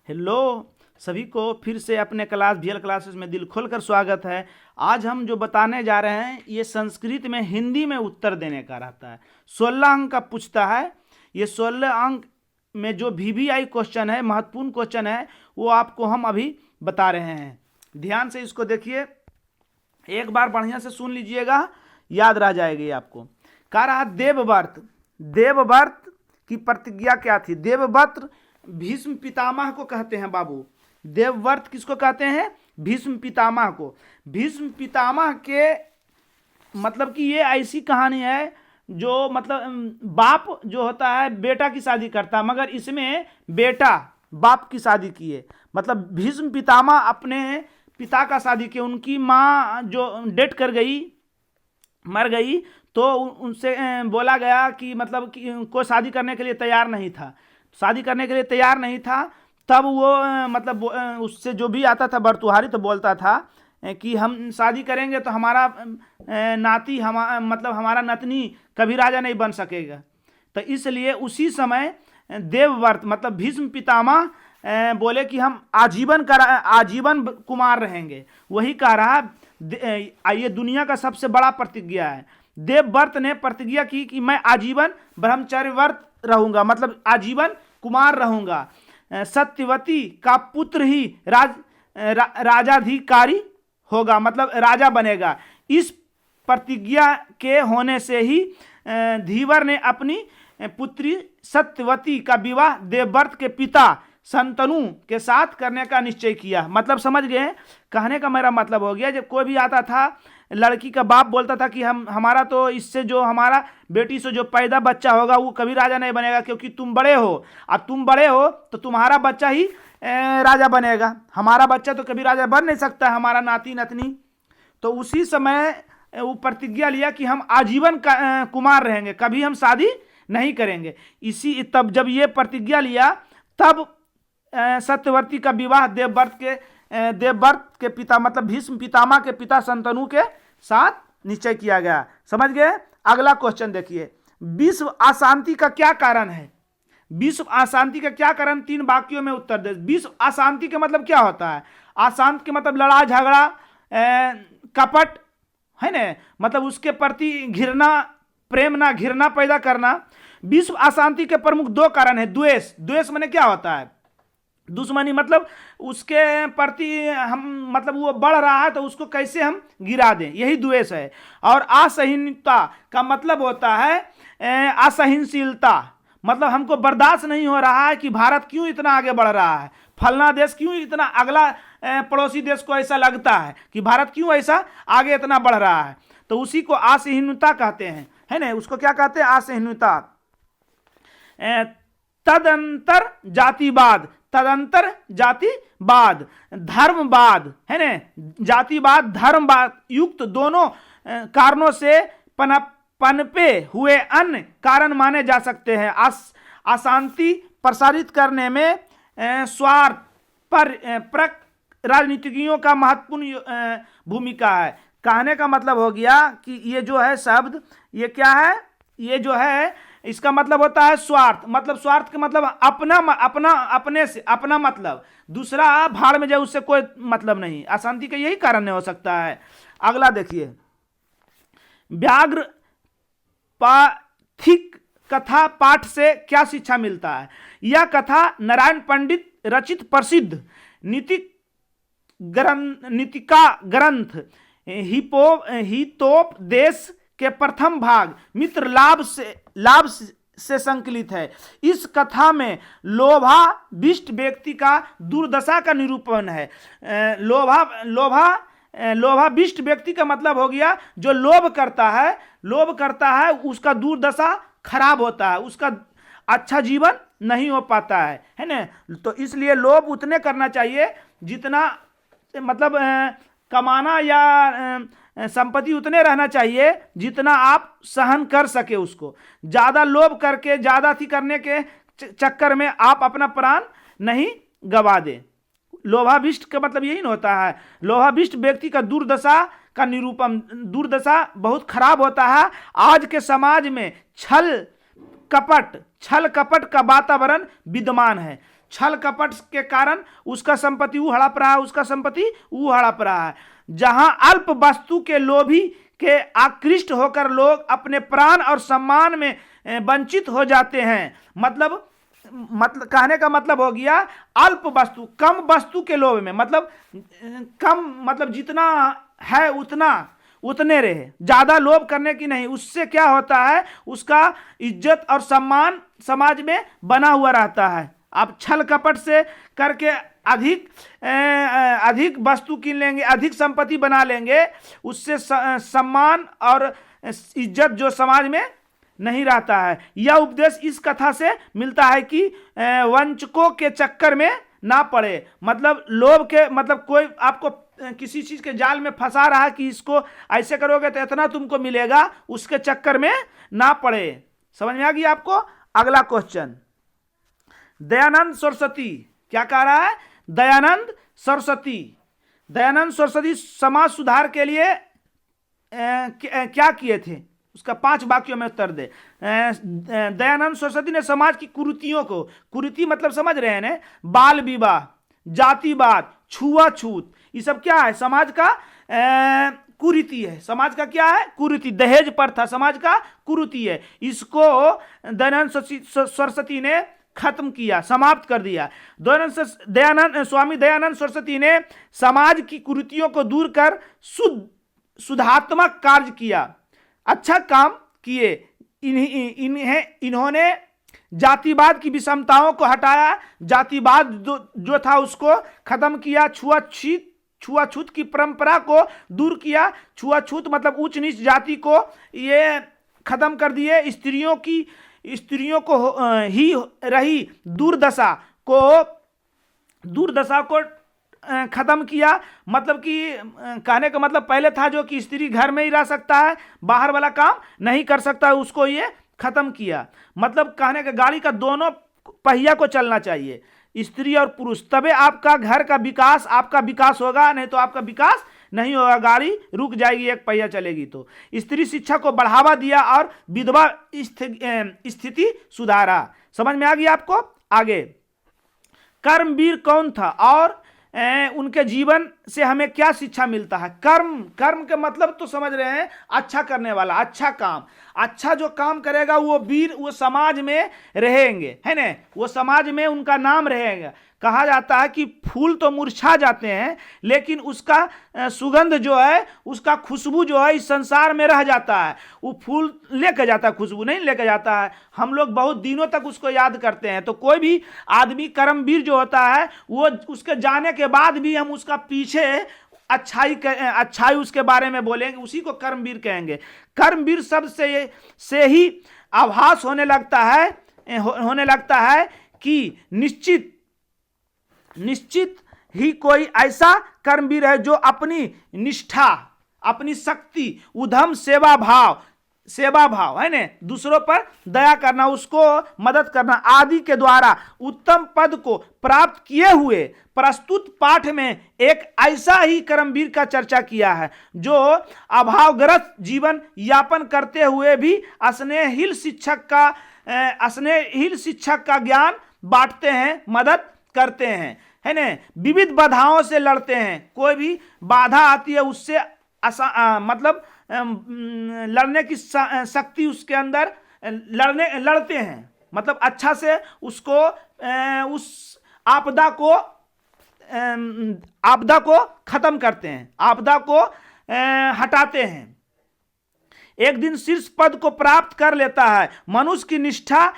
Hello सभी को फिर से अपने क्लास VL क्लासेस में दिल खोलकर स्वागत है। आज हम जो बताने जा रहे हैं ये संस्कृत में हिंदी में उत्तर देने का रहता है। 16 अंक का पूछता है। ये 16 अंक में जो VVI क्वेश्चन है, महत्वपूर्ण क्वेश्चन है, वो आपको हम अभी बता रहे हैं। ध्यान से इसको देखिए, एक बार बढ़िया से सुन लीजिएगा, याद रह जाएगी आपको। कह रहा देवव्रत। देवव्रत की प्रतिज्ञा क्या थी? देवव्रत भीष्म पितामह को कहते हैं बाबू। देवव्रत किसको कहते हैं? भीष्म पितामह को। भीष्म पितामह के मतलब कि ये ऐसी कहानी है जो मतलब बाप जो होता है बेटा की शादी करता है, मगर इसमें बेटा बाप की शादी किए। मतलब भीष्म पितामह अपने पिता का शादी किए। उनकी माँ जो डेथ कर गई, मर गई, तो उनसे बोला गया कि मतलब कि कोई शादी करने के लिए तैयार नहीं था। शादी करने के लिए तैयार नहीं था। तब वो मतलब उससे जो भी आता था बरतुहारी, तो बोलता था कि हम शादी करेंगे तो हमारा नाती मतलब हमारा नतनी कभी राजा नहीं बन सकेगा। तो इसलिए उसी समय देवव्रत मतलब भीष्म पितामह बोले कि हम आजीवन कुमार रहेंगे। वही कह रहा ये दुनिया का सबसे बड़ा प्रतिज्ञा है। देवव्रत ने प्रतिज्ञा की कि मैं आजीवन ब्रह्मचर्यव्रत रहूंगा, मतलब आजीवन कुमार रहूंगा। सत्यवती का पुत्र ही राजाधिकारी होगा, मतलब राजा बनेगा। इस प्रतिज्ञा के होने से ही धीवर ने अपनी पुत्री सत्यवती का विवाह देवव्रत के पिता शंतनु के साथ करने का निश्चय किया। मतलब समझ गए? कहने का मेरा मतलब हो गया, जब कोई भी आता था, लड़की का बाप बोलता था कि हमारा तो इससे जो हमारा बेटी से जो पैदा बच्चा होगा वो कभी राजा नहीं बनेगा, क्योंकि तुम बड़े हो। अब तुम बड़े हो तो तुम्हारा बच्चा ही राजा बनेगा, हमारा बच्चा तो कभी राजा बन नहीं सकता, हमारा नाती नतनी। तो उसी समय वो प्रतिज्ञा लिया कि हम आजीवन कुमार रहेंगे, कभी हम शादी नहीं करेंगे। इसी तब जब ये प्रतिज्ञा लिया, तब सत्यवती का विवाह देवव्रत के पिता मतलब भीष्म पितामह के पिता शंतनु के साथ निश्चय किया गया। समझ गए? अगला क्वेश्चन देखिए, विश्व अशांति का क्या कारण है? विश्व अशांति का क्या कारण? 3 वाक्यों में उत्तर दे। विश्व अशांति का मतलब क्या होता है? अशांत के मतलब लड़ा झगड़ा, कपट, है ना, मतलब उसके प्रति घृणा, प्रेम ना घृणा पैदा करना। विश्व अशांति के प्रमुख 2 कारण है। द्वेष। द्वेष माने क्या होता है? दुश्मनी, मतलब उसके प्रति हम मतलब वो बढ़ रहा है तो उसको कैसे हम गिरा दें, यही द्वेष है। और असहिष्णुता का मतलब होता है असहिष्णुशीलता, मतलब हमको बर्दाश्त नहीं हो रहा है कि भारत क्यों इतना आगे बढ़ रहा है, फलना देश क्यों इतना, अगला पड़ोसी देश को ऐसा लगता है कि भारत क्यों ऐसा आगे इतना बढ़ रहा है, तो उसी को असहिष्णुता कहते हैं, है ना। उसको क्या कहते हैं? असहिष्णुता। तदंतर जातिवाद। तदंतर जातिवाद, धर्मवाद, है ना, जातिवाद धर्मवाद युक्त दोनों कारणों से पनपे हुए अन्य कारण माने जा सकते हैं। अशांति प्रसारित करने में स्वार्थ पर राजनीतिज्ञों का महत्वपूर्ण भूमिका है। कहने का मतलब हो गया कि ये जो है शब्द, ये क्या है? ये जो है इसका मतलब होता है स्वार्थ। मतलब स्वार्थ का मतलब अपने से अपना मतलब, दूसरा भाड़ में जाए उससे कोई मतलब नहीं। अशांति का यही कारण नहीं हो सकता है। अगला देखिए, व्याघ्र पाथिक कथा पाठ से क्या शिक्षा मिलता है? यह कथा नारायण पंडित रचित प्रसिद्ध नीतिका ग्रंथ हितोपदेश के प्रथम भाग मित्र लाभ से संकलित है। इस कथा में लोभाविष्ट व्यक्ति का दुर्दशा का निरूपण है। लोभाविष्ट व्यक्ति का मतलब हो गया जो लोभ करता है उसका दुर्दशा खराब होता है, उसका अच्छा जीवन नहीं हो पाता है ना। तो इसलिए लोभ उतने करना चाहिए जितना मतलब कमाना या संपत्ति उतने रहना चाहिए जितना आप सहन कर सके उसको। ज्यादा लोभ करके ज्यादा थी करने के चक्कर में आप अपना प्राण नहीं गवा दें। लोभाभिष्ट का मतलब यही होता है। लोभाभिष्ट व्यक्ति का दुर्दशा का निरूपण, दुर्दशा बहुत खराब होता है। आज के समाज में छल कपट का वातावरण विद्यमान है। छल कपट के कारण उसका संपत्ति वो हड़प रहा है, उसका संपत्ति वो हड़प रहा है। जहां अल्प वस्तु के लोभी के आकृष्ट होकर लोग अपने प्राण और सम्मान में वंचित हो जाते हैं। मतलब कहने का मतलब हो गया अल्प वस्तु, कम वस्तु के लोभ में, मतलब कम, मतलब जितना है उतने रहे, ज्यादा लोभ करने की नहीं। उससे क्या होता है, उसका इज्जत और सम्मान समाज में बना हुआ रहता है। आप छल कपट से करके अधिक वस्तु कीन लेंगे, अधिक संपत्ति बना लेंगे, उससे सम्मान और इज्जत जो समाज में नहीं रहता है। यह उपदेश इस कथा से मिलता है कि वंचकों के चक्कर में ना पड़े। मतलब लोभ के, मतलब कोई आपको किसी चीज के जाल में फंसा रहा है कि इसको ऐसे करोगे तो इतना तुमको मिलेगा, उसके चक्कर में ना पड़े। समझ में आ गई आपको। अगला क्वेश्चन, दयानंद सरस्वती क्या कह रहा है? दयानंद सरस्वती समाज सुधार के लिए क्या किए थे, उसका 5 वाक्यों में उत्तर दे। दयानंद सरस्वती ने समाज की कुरीतियों को, कुरीति मतलब समझ रहे हैं ना, बाल विवाह, जातिवाद, छुआछूत, ये सब क्या है? समाज का कुरीति है। समाज का क्या है? कुरीति। दहेज प्रथा समाज का कुरीति है। इसको दयानंद सरस्वती ने खत्म किया, समाप्त कर दिया। स्वामी दयानंद सरस्वती ने समाज की कुरीतियों को दूर कर शुद्धात्मक कार्य किया, अच्छा काम किए। इन्होंने जातिवाद की विषमताओं को हटाया, जातिवाद जो था उसको खत्म किया, छुआछूत की परंपरा को दूर किया। छुआछूत मतलब उच्च नीच जाति को ये खत्म कर दिए। स्त्रियों को ही रही दुर्दशा को खत्म किया। मतलब कि कहने का मतलब पहले था जो कि स्त्री घर में ही रह सकता है, बाहर वाला काम नहीं कर सकता है, उसको ये खत्म किया। मतलब कहने का गाड़ी का दोनों पहिया को चलना चाहिए, स्त्री और पुरुष, तबे आपका घर का विकास, आपका विकास होगा, नहीं तो आपका विकास नहीं होगा, गाड़ी रुक जाएगी, एक पहिया चलेगी। तो स्त्री शिक्षा को बढ़ावा दिया और विधवा स्थिति सुधारा। समझ में आ गई आपको। आगे, कर्मवीर कौन था और उनके जीवन से हमें क्या शिक्षा मिलता है? कर्म के मतलब तो समझ रहे हैं, अच्छा करने वाला, अच्छा काम। अच्छा जो काम करेगा वो वीर, वो समाज में रहेंगे, है ना, वो समाज में उनका नाम रहेगा। कहा जाता है कि फूल तो मुरझा जाते हैं लेकिन उसका सुगंध जो है, उसका खुशबू जो है इस संसार में रह जाता है। वो फूल लेकर जाता है, खुशबू नहीं लेकर जाता है। हम लोग बहुत दिनों तक उसको याद करते हैं। तो कोई भी आदमी कर्मवीर जो होता है, वो उसके जाने के बाद भी हम उसका पीछे अच्छाई उसके बारे में बोलेंगे, उसी को कर्मवीर कहेंगे। कर्मवीर शब्द से ही आभास होने लगता है कि निश्चित ही कोई ऐसा कर्मवीर है जो अपनी निष्ठा, अपनी शक्ति, उद्यम, सेवा भाव है ना, दूसरों पर दया करना, उसको मदद करना आदि के द्वारा उत्तम पद को प्राप्त किए हुए प्रस्तुत पाठ में एक ऐसा ही कर्मवीर का चर्चा किया है जो अभावग्रस्त जीवन यापन करते हुए भी स्नेहशील शिक्षक का ज्ञान बांटते हैं, मदद करते हैं, है ना, विविध बाधाओं से लड़ते हैं। कोई भी बाधा आती है उससे मतलब लड़ने की शक्ति उसके अंदर, लड़ते हैं, मतलब अच्छा से उसको उस आपदा को खत्म करते हैं, आपदा को हटाते हैं। एक दिन शीर्ष पद को प्राप्त कर लेता है। मनुष्य की निष्ठा,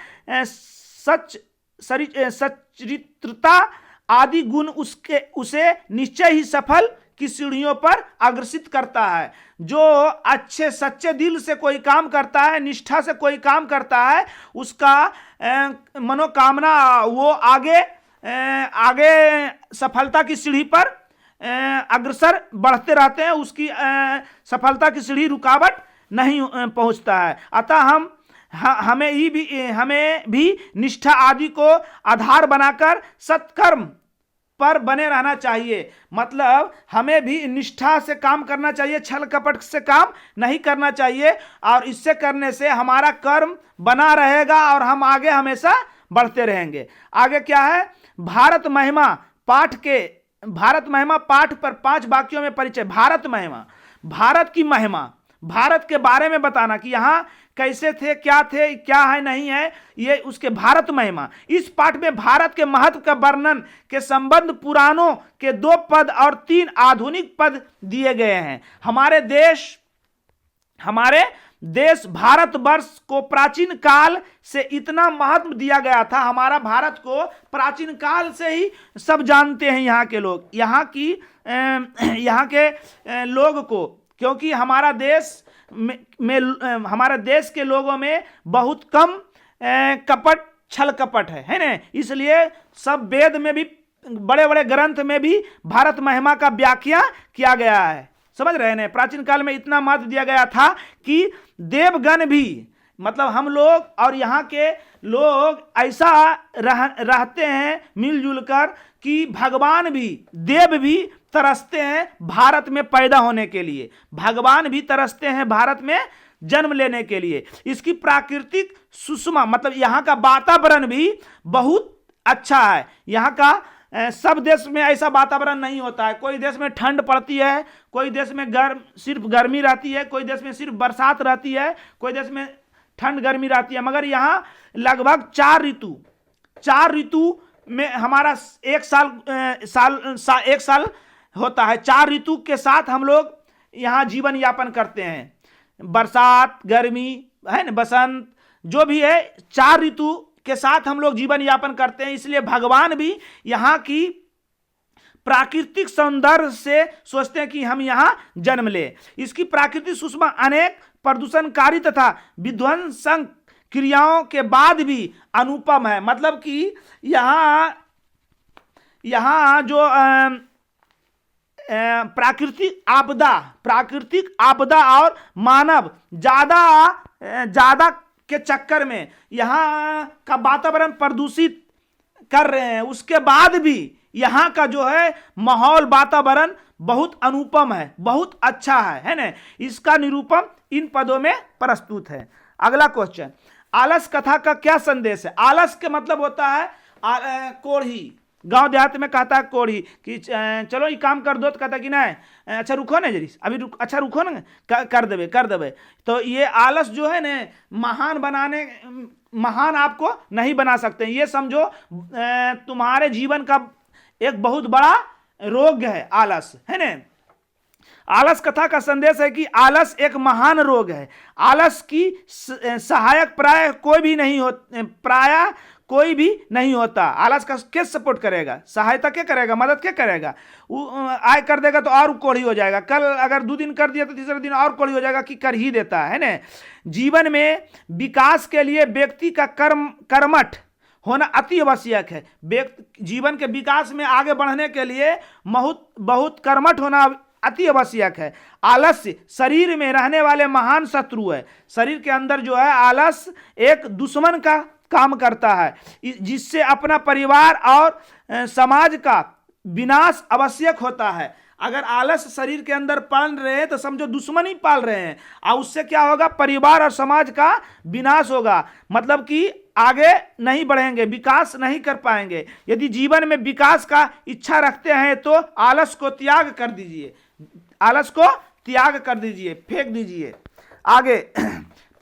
सच्चरित्रता आदि गुण उसे निश्चय ही सफल की सीढ़ियों पर अग्रसित करता है। जो अच्छे सच्चे दिल से कोई काम करता है, निष्ठा से कोई काम करता है, उसका मनोकामना वो आगे सफलता की सीढ़ी पर अग्रसर बढ़ते रहते हैं। उसकी सफलता की सीढ़ी रुकावट नहीं पहुंचता है। अतः हमें भी निष्ठा आदि को आधार बनाकर सत्कर्म पर बने रहना चाहिए। मतलब हमें भी निष्ठा से काम करना चाहिए, छल कपट से काम नहीं करना चाहिए, और इससे करने से हमारा कर्म बना रहेगा और हम आगे हमेशा बढ़ते रहेंगे। आगे क्या है, भारत महिमा पाठ पर 5 वाक्यों में परिचय। भारत महिमा, भारत की महिमा, भारत के बारे में बताना कि यहां कैसे थे, क्या है नहीं है, ये उसके भारत महिमा। इस पाठ में भारत के महत्व का वर्णन के संबंध पुराणों के 2 पद और 3 आधुनिक पद दिए गए हैं। हमारे देश भारतवर्ष को प्राचीन काल से इतना महत्व दिया गया था। हमारा भारत को प्राचीन काल से ही सब जानते हैं यहाँ के लोग, यहाँ के लोग को, क्योंकि हमारा देश के लोगों में बहुत कम छल कपट है ना। इसलिए सब वेद में भी, बड़े बड़े ग्रंथ में भी भारत महिमा का व्याख्या किया गया है। समझ रहे हैं, प्राचीन काल में इतना महत्व दिया गया था कि देवगण भी, मतलब हम लोग और यहाँ के लोग ऐसा रहते हैं मिलजुल कर कि भगवान भी, देव भी तरसते हैं भारत में पैदा होने के लिए, भगवान भी तरसते हैं भारत में जन्म लेने के लिए। इसकी प्राकृतिक सुषमा, मतलब यहाँ का वातावरण भी बहुत अच्छा है। यहाँ का सब देश में ऐसा वातावरण नहीं होता है। कोई देश में ठंड पड़ती है, कोई देश में सिर्फ गर्मी रहती है, कोई देश में सिर्फ बरसात रहती है, कोई देश में ठंड गर्मी रहती है। मगर यहाँ लगभग 4 ऋतु में हमारा एक साल होता है। 4 ऋतु के साथ हम लोग यहाँ जीवन यापन करते हैं। बरसात, गर्मी है ना, बसंत, जो भी है 4 ऋतु के साथ हम लोग जीवन यापन करते हैं। इसलिए भगवान भी यहाँ की प्राकृतिक सौंदर्य से सोचते हैं कि हम यहाँ जन्म ले। इसकी प्राकृतिक सुषमा अनेक प्रदूषणकारी तथा विध्वंसक क्रियाओं के बाद भी अनुपम है। मतलब कि यहाँ जो प्राकृतिक आपदा और मानव ज्यादा के चक्कर में यहाँ का वातावरण प्रदूषित कर रहे हैं, उसके बाद भी यहाँ का जो है माहौल, वातावरण बहुत अनुपम है, बहुत अच्छा है ना। इसका निरूपण इन पदों में प्रस्तुत है। अगला क्वेश्चन, आलस कथा का क्या संदेश है? आलस के मतलब होता है कोढ़ी। गांव देहात में कहता है कोढ़ी कि चलो ये काम कर दो, तो कहता कि नहीं, अच्छा रुको ना जरी, अभी अच्छा रुको ना, कर देवे। तो ये आलस जो है ना, महान आपको नहीं बना सकते। ये समझो तुम्हारे जीवन का एक बहुत बड़ा रोग है आलस, है ना। आलस कथा का संदेश है कि आलस एक महान रोग है। आलस की सहायक प्राय कोई भी नहीं होता। आलस का किस सपोर्ट करेगा? सहायता क्या करेगा? मदद क्या करेगा? आय कर देगा तो और कोढ़ी हो जाएगा। कल अगर 2 दिन कर दिया तो तीसरे दिन और कोढ़ी हो जाएगा कि कर ही देता है ना। जीवन में विकास के लिए व्यक्ति का कर्मठ होना अति आवश्यक है। जीवन के विकास में आगे बढ़ने के लिए बहुत कर्मठ होना अति आवश्यक है। आलस्य शरीर में रहने वाले महान शत्रु है। शरीर के अंदर जो है आलस एक दुश्मन का काम करता है, जिससे अपना परिवार और समाज का विनाश आवश्यक होता है। अगर आलस शरीर के अंदर पाल रहे हैं तो समझो दुश्मन ही पाल रहे हैं, और उससे क्या होगा? परिवार और समाज का विनाश होगा। मतलब कि आगे नहीं बढ़ेंगे, विकास नहीं कर पाएंगे। यदि जीवन में विकास का इच्छा रखते हैं तो आलस को त्याग कर दीजिए, फेंक दीजिए। आगे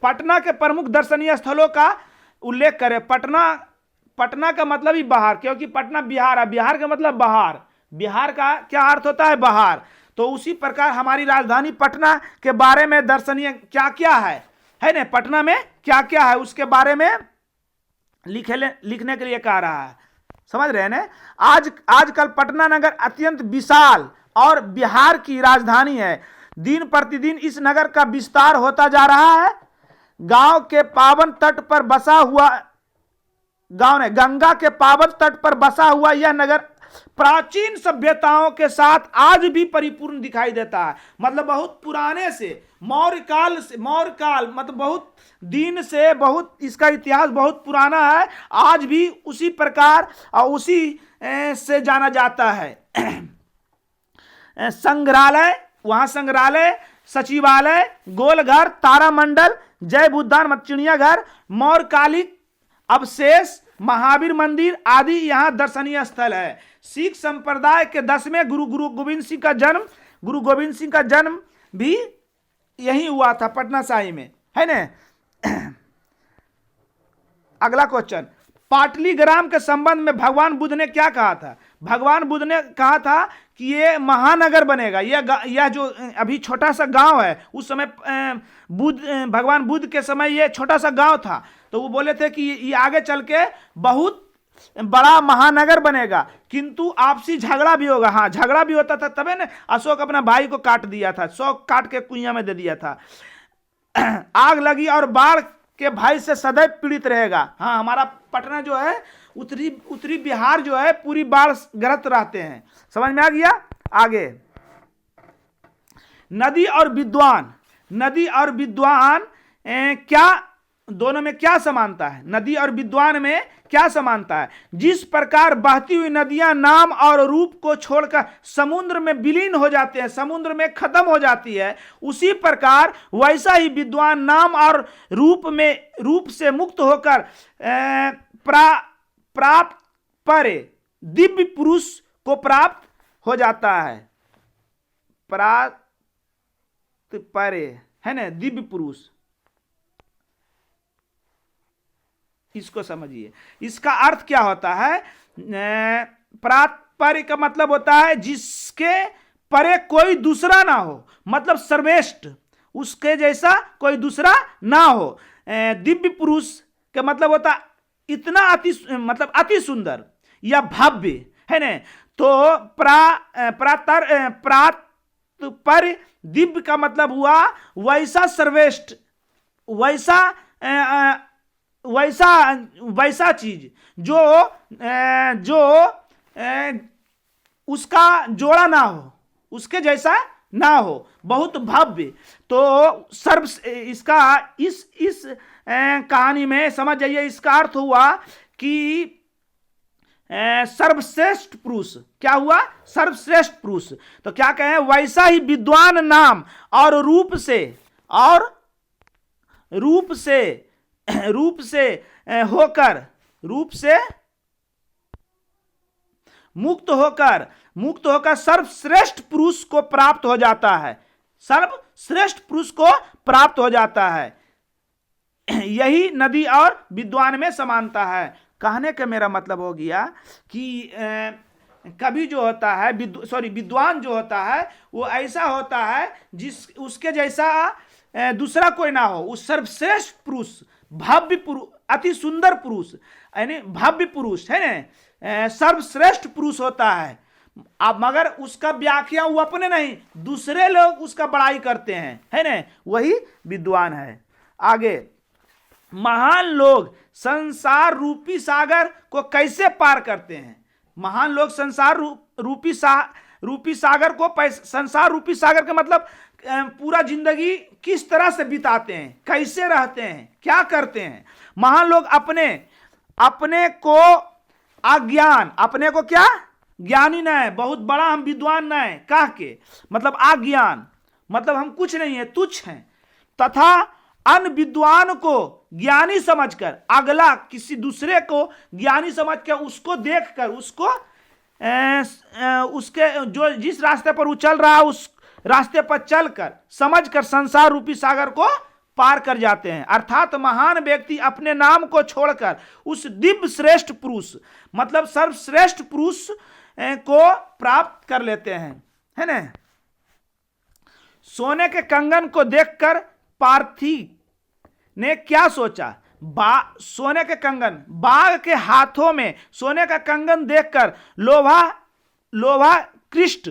पटना के प्रमुख दर्शनीय स्थलों का उल्लेख करें। पटना का मतलब ही बाहर, क्योंकि पटना बिहार है, बिहार का मतलब बाहर, बिहार का क्या अर्थ होता है? बाहर। तो उसी प्रकार हमारी राजधानी पटना के बारे में दर्शनीय क्या क्या है ना, पटना में क्या क्या है उसके बारे में लिखने के लिए कह रहा है। समझ रहे हैं ना। आजकल पटना नगर अत्यंत विशाल और बिहार की राजधानी है। दिन प्रतिदिन इस नगर का विस्तार होता जा रहा है। गंगा के पावन तट पर बसा हुआ यह नगर प्राचीन सभ्यताओं के साथ आज भी परिपूर्ण दिखाई देता है। मतलब बहुत पुराने से, मौर्य काल मतलब बहुत दिन से, बहुत इसका इतिहास बहुत पुराना है। आज भी उसी प्रकार और उसी से जाना जाता है। संग्रहालय, सचिवालय, गोलघर, तारामंडल, जय बुद्धान चिड़ियाघर, मौर्यकालिक अवशेष, महावीर मंदिर आदि यहाँ दर्शनीय स्थल है। सिख संप्रदाय के 10वें गुरु गोविंद सिंह का जन्म भी यही हुआ था, पटना साहिब में, है ना। अगला क्वेश्चन, पाटलीग्राम के संबंध में भगवान बुद्ध ने क्या कहा था? भगवान बुद्ध ने कहा था कि ये महानगर बनेगा। यह जो अभी छोटा सा गांव है, उस समय भगवान बुद्ध के समय ये छोटा सा गांव था, तो वो बोले थे कि ये आगे चल के बहुत बड़ा महानगर बनेगा, किंतु आपसी झगड़ा भी होगा। हाँ, झगड़ा भी होता था, तबे ने अशोक अपना भाई को काट दिया था, शौक काट के कुइया में दे दिया था। आग लगी और बाढ़ के भय से सदैव पीड़ित रहेगा। हाँ, हमारा पटना जो है, उत्तरी बिहार जो है, पूरी बाढ़ ग्रस्त रहते हैं। समझ में आ गया? आगे, नदी और विद्वान क्या, दोनों में क्या समानता है? नदी और विद्वान में क्या समानता है? जिस प्रकार बहती हुई नदियां नाम और रूप को छोड़कर समुद्र में विलीन हो जाते हैं, समुद्र में खत्म हो जाती है, उसी प्रकार वैसा ही विद्वान नाम और रूप से मुक्त होकर प्राप्त परे दिव्य पुरुष को प्राप्त हो जाता है। प्राप्त परे, है ना, दिव्य पुरुष। इसको समझिए, इसका अर्थ क्या होता है? प्राप्त का मतलब होता है जिसके परे कोई दूसरा ना हो, मतलब सर्वश्रेष्ठ, उसके जैसा कोई दूसरा ना हो। दिव्य पुरुष का मतलब होता इतना अति सुंदर या भव्य, है ना। तो प्रात पर दिव्य का मतलब हुआ वैसा सर्वश्रेष्ठ, वैसा चीज जो उसका जोड़ा ना हो, उसके जैसा ना हो, बहुत भव्य। तो इसका इस कहानी में समझ जाइए, इसका अर्थ हुआ कि सर्वश्रेष्ठ पुरुष। क्या हुआ? सर्वश्रेष्ठ पुरुष। तो क्या कहें? वैसा ही विद्वान नाम और रूप से मुक्त होकर सर्वश्रेष्ठ पुरुष को प्राप्त हो जाता है। सर्वश्रेष्ठ पुरुष को प्राप्त हो जाता है। यही नदी और विद्वान में समानता है। कहने का मेरा मतलब हो गया कि कवि जो होता है, विद्वान जो होता है, वो ऐसा होता है उसके जैसा दूसरा कोई ना हो। उस सर्वश्रेष्ठ पुरुष, भव्य पुरुष, अति सुंदर पुरुष, यानी भव्य पुरुष, है ना, सर्वश्रेष्ठ पुरुष होता है। अब मगर उसका व्याख्या वो अपने नहीं, दूसरे लोग उसका बड़ाई करते हैं, है ना, वही विद्वान है। आगे, महान लोग संसार रूपी सागर को कैसे पार करते हैं? महान लोग संसार रूपी सागर को, संसार रूपी सागर का मतलब पूरा जिंदगी किस तरह से बिताते हैं, कैसे रहते हैं, क्या करते हैं? महान लोग अपने को अज्ञान, अपने को क्या, ज्ञानी न है, बहुत बड़ा हम विद्वान न है कह के, मतलब अज्ञान, मतलब हम कुछ नहीं है, तुच्छ हैं, तथा अन्य विद्वान को ज्ञानी समझकर, अगला किसी दूसरे को ज्ञानी समझकर, उसको देखकर, उसके जो जिस रास्ते पर वो चल रहा है, उस रास्ते पर चलकर, समझकर संसार रूपी सागर को पार कर जाते हैं। अर्थात महान व्यक्ति अपने नाम को छोड़कर उस दिव्य श्रेष्ठ पुरुष, मतलब सर्वश्रेष्ठ पुरुष को प्राप्त कर लेते हैं, है ना। सोने के कंगन को देखकर पार्थी ने क्या सोचा? सोने के कंगन, बाघ के हाथों में सोने का कंगन देखकर लोभा कृष्ट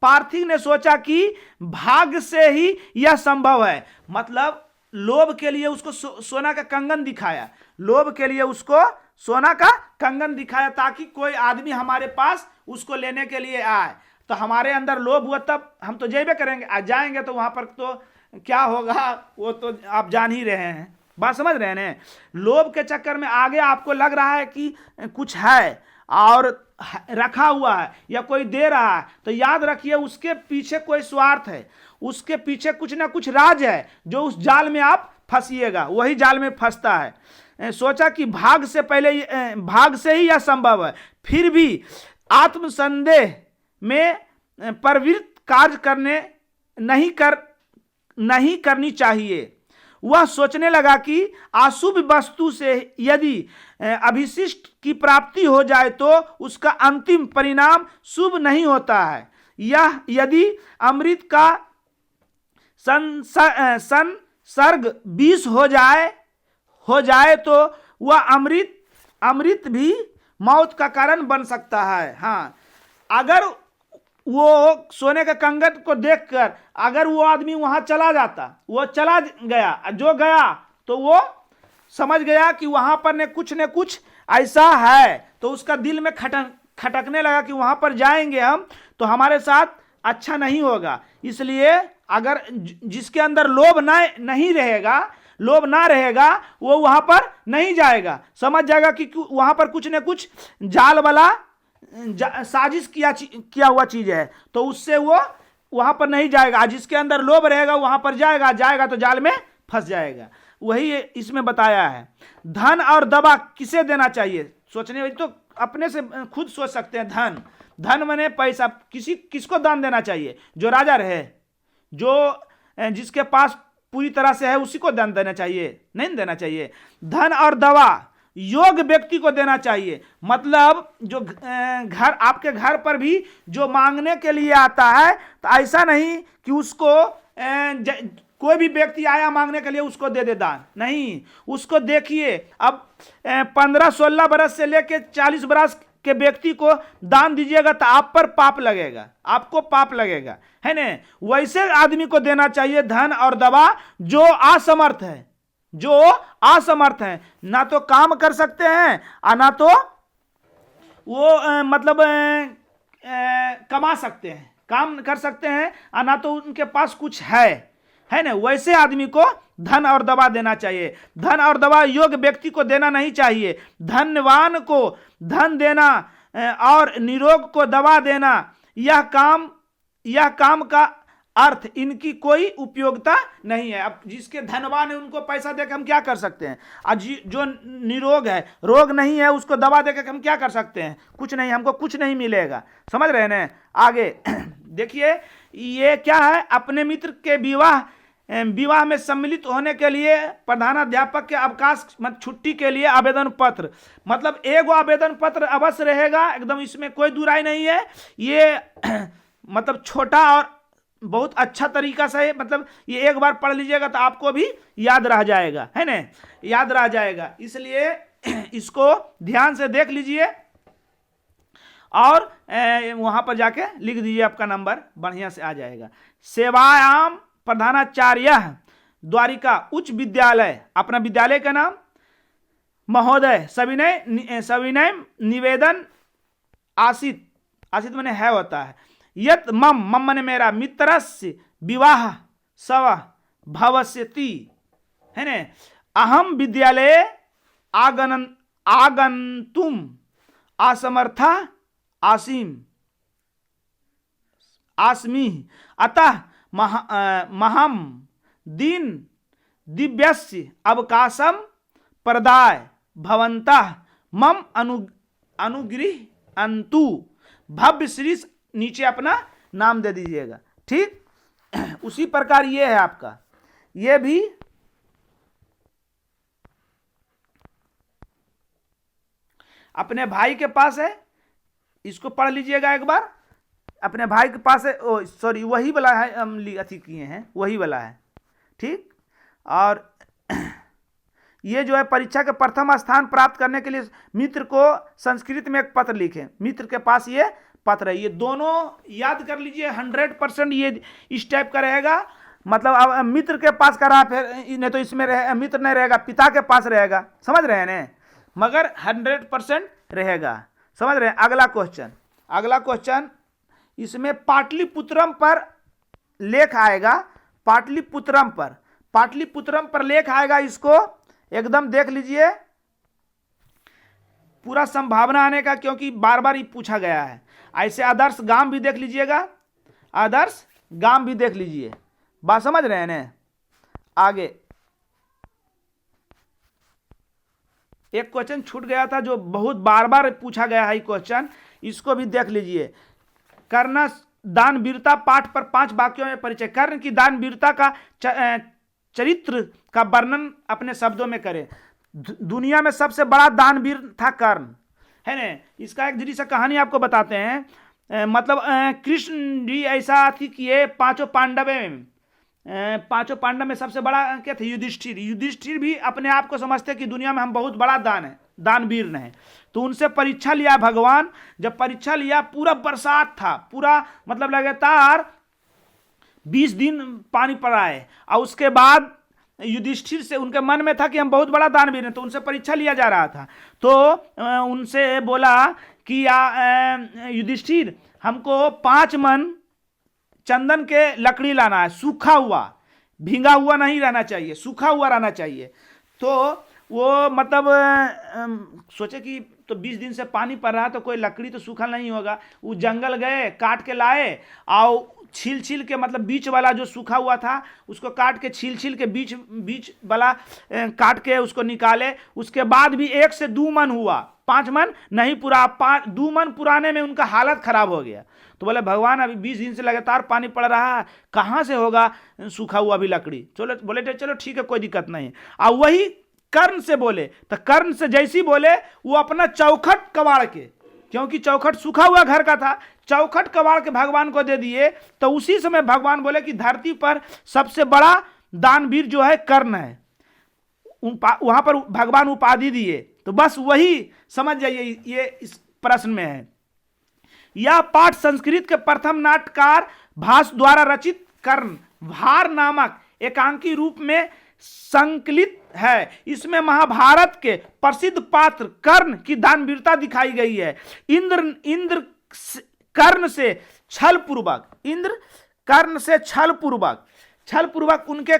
पार्थिव ने सोचा कि भाग्य से ही यह संभव है। मतलब लोभ के लिए उसको सोना का कंगन दिखाया, लोभ के लिए उसको सोना का कंगन दिखाया, ताकि कोई आदमी हमारे पास उसको लेने के लिए आए। तो हमारे अंदर लोभ हुआ, तब हम तो जेबे करेंगे, आज जाएंगे तो वहां पर तो क्या होगा वो तो आप जान ही रहे हैं, बात समझ रहे हैं। लोभ के चक्कर में आगे आपको लग रहा है कि कुछ है और रखा हुआ है या कोई दे रहा है, तो याद रखिए उसके पीछे कोई स्वार्थ है, उसके पीछे कुछ ना कुछ राज है, जो उस जाल में आप फंसिएगा, वही जाल में फंसता है। सोचा कि भाग से ही यह संभव है, फिर भी आत्मसंदेह में प्रवृत्त कार्य नहीं करनी चाहिए। वह सोचने लगा कि अशुभ वस्तु से यदि अभिशिष्ट की प्राप्ति हो जाए तो उसका अंतिम परिणाम शुभ नहीं होता है। यह यदि अमृत का संसर्ग विष हो जाए तो वह अमृत भी मौत का कारण बन सकता है। हाँ, अगर वो सोने के कंगन को देखकर अगर वो आदमी वहां चला जाता, वो चला गया, जो गया तो वो समझ गया कि वहां पर ने कुछ ऐसा है, तो उसका दिल में खटकने लगा कि वहां पर जाएंगे हम तो हमारे साथ अच्छा नहीं होगा। इसलिए अगर जिसके अंदर लोभ ना रहेगा वो वहां पर नहीं जाएगा, समझ जाएगा कि वहां पर कुछ न कुछ जाल वाला साजिश किया हुआ चीज है, तो उससे वो वहां पर नहीं जाएगा। जिसके अंदर लोभ रहेगा वहां पर जाएगा तो जाल में फंस जाएगा। वही इसमें बताया है। धन और दवा किसे देना चाहिए? सोचने वाली तो अपने से खुद सोच सकते हैं। धन माने पैसा, किसको दान देना चाहिए? जो राजा रहे, जो जिसके पास पूरी तरह से है उसी को दान देना चाहिए, नहीं देना चाहिए। धन और दवा योग्य व्यक्ति को देना चाहिए। मतलब जो आपके घर पर भी जो मांगने के लिए आता है, तो ऐसा नहीं कि उसको कोई भी व्यक्ति आया मांगने के लिए उसको दे दे दान, नहीं। उसको देखिए, अब 15-16 बरस से लेकर 40 बरस के व्यक्ति को दान दीजिएगा तो आप पर पाप लगेगा, आपको पाप लगेगा, है ना। वैसे आदमी को देना चाहिए धन और दवा जो असमर्थ है, ना तो काम कर सकते हैं और ना तो वो मतलब कमा सकते हैं, काम कर सकते हैं और ना तो उनके पास कुछ है ना। वैसे आदमी को धन और दवा देना चाहिए। धन और दवा योग्य व्यक्ति को देना नहीं चाहिए। धनवान को धन देना और निरोग को दवा देना, यह काम का अर्थ इनकी कोई उपयोगिता नहीं है। अब जिसके धनवान है उनको पैसा देकर हम क्या कर सकते हैं? और जो निरोग है, रोग नहीं है, उसको दवा देकर हम क्या कर सकते हैं? कुछ नहीं, हमको कुछ नहीं मिलेगा। समझ रहे हैं ना? आगे देखिए, ये क्या है? अपने मित्र के विवाह में सम्मिलित होने के लिए प्रधानाध्यापक के अवकाश छुट्टी के लिए आवेदन पत्र, मतलब एगो आवेदन पत्र अवश्य रहेगा, एकदम इसमें कोई दुराई नहीं है। ये मतलब छोटा और बहुत अच्छा तरीका से, मतलब ये एक बार पढ़ लीजिएगा तो आपको भी याद रह जाएगा, है ना, याद रह जाएगा। इसलिए इसको ध्यान से देख लीजिए और वहां पर जाके लिख दीजिए, आपका नंबर बढ़िया से आ जाएगा। सेवायाम प्रधानाचार्य द्वारिका उच्च विद्यालय, अपना विद्यालय का नाम, महोदय सविनय निवेदन आसित माने है होता है। यत मम माने मेरा, मित्रस्य विवाह सव भवस्यति, है ना। अहम विद्यालय आगंतुम असमर्था आस्मि अतः महम दिन दिव्यस्य अवकाशम प्रदाय भवन्तः मम अनुगृह अंतु भव्य श्री, नीचे अपना नाम दे दीजिएगा, ठीक। उसी प्रकार ये है आपका, ये भी अपने भाई के पास है, इसको पढ़ लीजिएगा एक बार। अपने भाई के पास है, सॉरी वही वाला है, हम अथी किए हैं, वही वाला है, ठीक। और ये जो है परीक्षा के प्रथम स्थान प्राप्त करने के लिए मित्र को संस्कृत में एक पत्र लिखे, मित्र के पास ये पत्र है। ये दोनों याद कर लीजिए, 100% ये इस टाइप का रहेगा। मतलब अब मित्र के पास करा, फिर नहीं तो इसमें मित्र नहीं रहेगा, पिता के पास रहेगा, समझ रहे हैं ना, मगर 100% रहेगा, समझ रहे हैं। अगला क्वेश्चन इसमें पाटलिपुत्रम पर लेख आएगा, पाटलिपुत्रम पर लेख आएगा, इसको एकदम देख लीजिए, पूरा संभावना आने का, क्योंकि बार बार ये पूछा गया है। ऐसे आदर्श गांव भी देख लीजिएगा, आदर्श गांव भी देख लीजिए, बात समझ रहे हैं ना। आगे एक क्वेश्चन छूट गया था जो बहुत बार बार पूछा गया है क्वेश्चन, इसको भी देख लीजिए। कर्ण दान वीरता पाठ पर 5 वाक्यों में परिचय। कर्ण की दान वीरता का चरित्र का वर्णन अपने शब्दों में करें। दुनिया में सबसे बड़ा दानवीर था कर्ण, है ना। इसका एक जरी सा कहानी आपको बताते हैं। मतलब कृष्ण जी ऐसा थी कि ये पांचों पांडव में सबसे बड़ा क्या थे? युधिष्ठिर। युधिष्ठिर भी अपने आप को समझते कि दुनिया में हम बहुत बड़ा दानवीर है। तो उनसे परीक्षा लिया भगवान। जब परीक्षा लिया, पूरा बरसात था, पूरा मतलब लगातार 20 दिन पानी पड़ा है, और उसके बाद युधिष्ठिर से उनके मन में था कि हम बहुत बड़ा दानवीर हैं, तो उनसे परीक्षा लिया जा रहा था। तो उनसे बोला कि युधिष्ठिर, हमको 5 मन चंदन के लकड़ी लाना है, सूखा हुआ, भींगा हुआ नहीं रहना चाहिए, सूखा हुआ रहना चाहिए। तो वो मतलब सोचे कि तो 20 दिन से पानी पड़ रहा, तो कोई लकड़ी तो सूखा नहीं होगा। वो जंगल गए, काट के लाए, और छील के मतलब बीच वाला जो सूखा हुआ था उसको काट के छील के बीच वाला काट के उसको निकाले। उसके बाद भी 1 से 2 मन हुआ, 5 मन नहीं पूरा। 2 मन पुराने में उनका हालत खराब हो गया। तो बोले भगवान, अभी 20 दिन से लगातार पानी पड़ रहा है, कहाँ से होगा सूखा हुआ भी लकड़ी? चलो बोले चलो ठीक है, कोई दिक्कत नहीं। और वही कर्ण से बोले, तो कर्ण से जैसी बोले, वो अपना चौखट कबाड़ के, क्योंकि चौखट सूखा हुआ घर का था, चौखट कबाड़ के भगवान को दे दिए। तो उसी समय भगवान बोले कि धरती पर सबसे बड़ा दानवीर जो है कर्ण है। वहां पर भगवान उपाधि दिए। तो बस वही समझ जाइए, ये इस प्रश्न में है। यह पाठ संस्कृत के प्रथम नाट्यकार भास द्वारा रचित कर्ण भार नामक एकांकी रूप में संकलित है। इसमें महाभारत के प्रसिद्ध पात्र कर्ण की दानवीरता दिखाई गई है। इंद्र कर्ण से छल पूर्वक उनके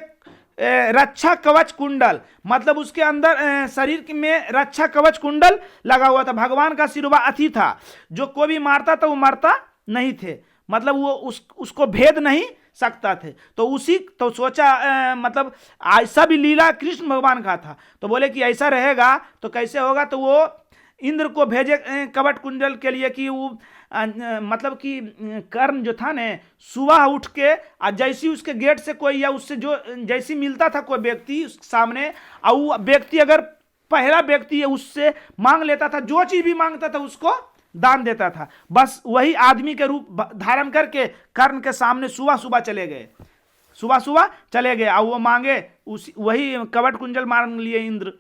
रक्षा कवच कुंडल, मतलब उसके अंदर शरीर में रक्षा कवच कुंडल लगा हुआ था। भगवान का सिरवा अथी था, जो कोई भी मारता था वो मरता नहीं थे, मतलब वो उसको भेद नहीं सकता थे। तो सोचा मतलब ऐसा भी लीला कृष्ण भगवान का था। तो बोले कि ऐसा रहेगा तो कैसे होगा? तो वो इंद्र को भेजे कवच कुंडल के लिए कि वो मतलब कि कर्ण जो था ने, सुबह उठ के जैसी उसके गेट से कोई या उससे जो जैसी मिलता था कोई व्यक्ति सामने, और वो व्यक्ति अगर पहला व्यक्ति है उससे मांग लेता था, जो चीज भी मांगता था उसको दान देता था। बस वही आदमी के रूप धारण करके कर्ण के सामने सुबह चले गए और वो मांगे वही कवच कुंडल मांग लिए इंद्र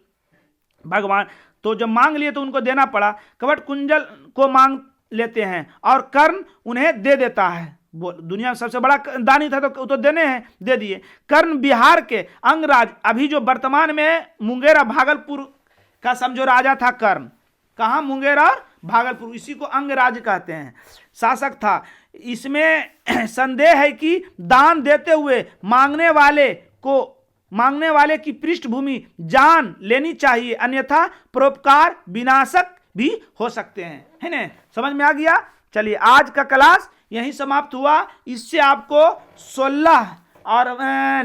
भगवान। तो जब मांग लिए तो उनको देना पड़ा। कवच कुंडल को मांग लेते हैं और कर्ण उन्हें दे देता है। दुनिया में सबसे बड़ा दानी था तो देने हैं, दे दिए। कर्ण बिहार के अंगराज, अभी जो वर्तमान में मुंगेर भागलपुर का समझो राजा था कर्ण। कहाँ? मुंगेर और भागलपुर, इसी को अंगराज कहते हैं, शासक था। इसमें संदेह है कि दान देते हुए मांगने वाले की पृष्ठभूमि जान लेनी चाहिए, अन्यथा परोपकार विनाशक भी हो सकते हैं, है ना? समझ में आ गया? चलिए आज का क्लास यहीं समाप्त हुआ। इससे आपको 16 और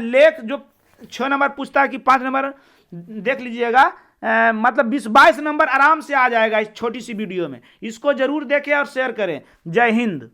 लेख जो 6 नंबर पूछता है कि 5 नंबर देख लीजिएगा, मतलब 20-22 नंबर आराम से आ जाएगा इस छोटी सी वीडियो में। इसको जरूर देखें और शेयर करें। जय हिंद।